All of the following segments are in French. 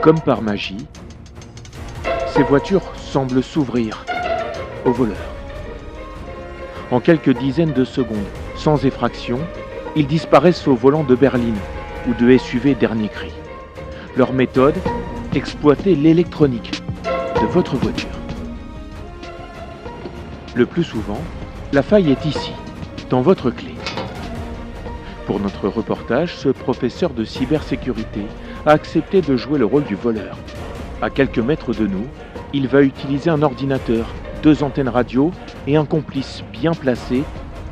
Comme par magie, ces voitures semblent s'ouvrir aux voleurs. En quelques dizaines de secondes, sans effraction, ils disparaissent au volant de berline ou de SUV dernier cri. Leur méthode, exploiter l'électronique de votre voiture. Le plus souvent, la faille est ici, dans votre clé. Pour notre reportage, ce professeur de cybersécurité a accepté de jouer le rôle du voleur. À quelques mètres de nous, il va utiliser un ordinateur, 2 antennes radio et un complice bien placé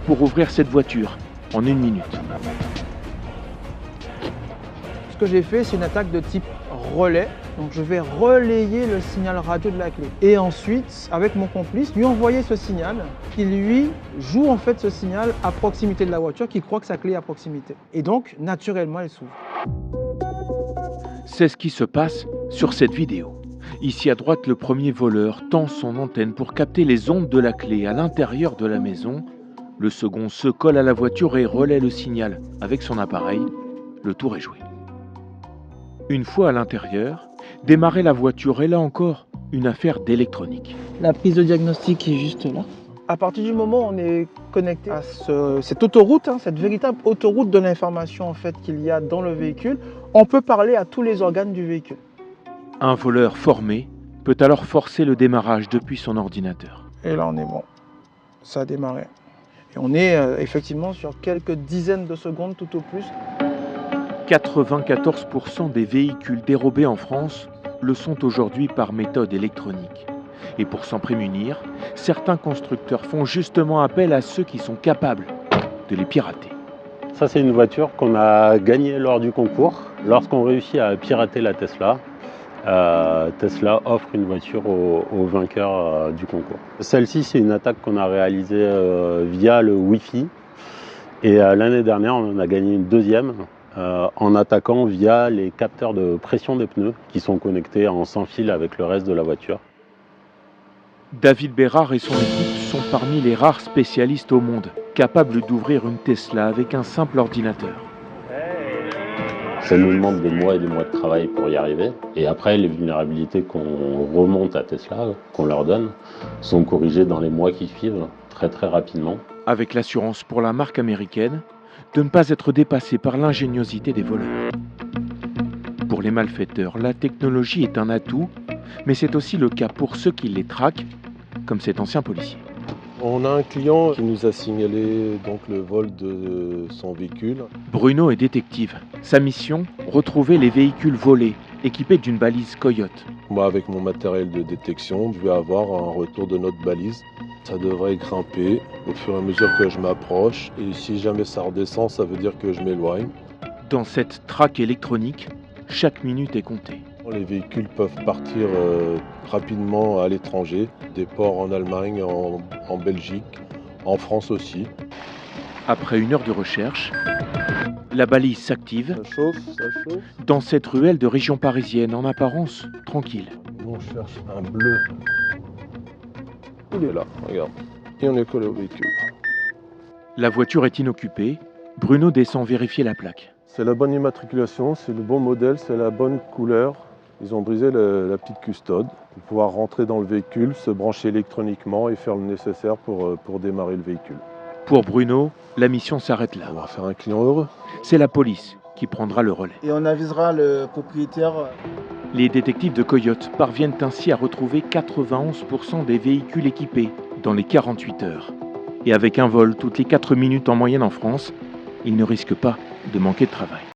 pour ouvrir cette voiture en 1 minute. Ce que j'ai fait, c'est une attaque de type relais. Donc je vais relayer le signal radio de la clé. Et ensuite, avec mon complice, lui envoyer ce signal qui lui joue en fait ce signal à proximité de la voiture, qui croit que sa clé est à proximité. Et donc, naturellement, elle s'ouvre. C'est ce qui se passe sur cette vidéo. Ici à droite, le premier voleur tend son antenne pour capter les ondes de la clé à l'intérieur de la maison. Le second se colle à la voiture et relaie le signal avec son appareil. Le tour est joué. Une fois à l'intérieur, démarrer la voiture est là encore une affaire d'électronique. La prise de diagnostic est juste là. À partir du moment où on est connecté à cette autoroute, cette véritable autoroute de l'information en fait, qu'il y a dans le véhicule, on peut parler à tous les organes du véhicule. Un voleur formé peut alors forcer le démarrage depuis son ordinateur. Et là on est bon, ça a démarré. Et on est effectivement sur quelques dizaines de secondes tout au plus. 94% des véhicules dérobés en France le sont aujourd'hui par méthode électronique. Et pour s'en prémunir, certains constructeurs font justement appel à ceux qui sont capables de les pirater. Ça, c'est une voiture qu'on a gagnée lors du concours. Lorsqu'on réussit à pirater la Tesla, Tesla offre une voiture au vainqueur du concours. Celle-ci, c'est une attaque qu'on a réalisée via le Wi-Fi. Et l'année dernière, on en a gagné une deuxième en attaquant via les capteurs de pression des pneus qui sont connectés en sans fil avec le reste de la voiture. David Bérard et son équipe sont parmi les rares spécialistes au monde capables d'ouvrir une Tesla avec un simple ordinateur. Ça nous demande des mois et des mois de travail pour y arriver. Et après, les vulnérabilités qu'on remonte à Tesla, qu'on leur donne, sont corrigées dans les mois qui suivent, très très rapidement. Avec l'assurance pour la marque américaine de ne pas être dépassée par l'ingéniosité des voleurs. Pour les malfaiteurs, la technologie est un atout, mais c'est aussi le cas pour ceux qui les traquent, comme cet ancien policier. On a un client qui nous a signalé donc le vol de son véhicule. Bruno est détective. Sa mission, retrouver les véhicules volés, équipés d'une balise Coyote. Moi, avec mon matériel de détection, je vais avoir un retour de notre balise. Ça devrait grimper au fur et à mesure que je m'approche. Et si jamais ça redescend, ça veut dire que je m'éloigne. Dans cette traque électronique, chaque minute est comptée. Les véhicules peuvent partir rapidement à l'étranger, des ports en Allemagne, en Belgique, en France aussi. Après 1 heure de recherche, la balise s'active. Ça chauffe. Dans cette ruelle de région parisienne, en apparence tranquille. Nous, on cherche un bleu. Il est là, regarde. Et on est collé au véhicule. La voiture est inoccupée. Bruno descend vérifier la plaque. C'est la bonne immatriculation, c'est le bon modèle, c'est la bonne couleur. Ils ont brisé la petite custode pour pouvoir rentrer dans le véhicule, se brancher électroniquement et faire le nécessaire pour démarrer le véhicule. Pour Bruno, la mission s'arrête là. On va faire un client heureux. C'est la police qui prendra le relais. Et on avisera le propriétaire. Les détectives de Coyote parviennent ainsi à retrouver 91% des véhicules équipés dans les 48 heures. Et avec un vol toutes les 4 minutes en moyenne en France, ils ne risquent pas de manquer de travail.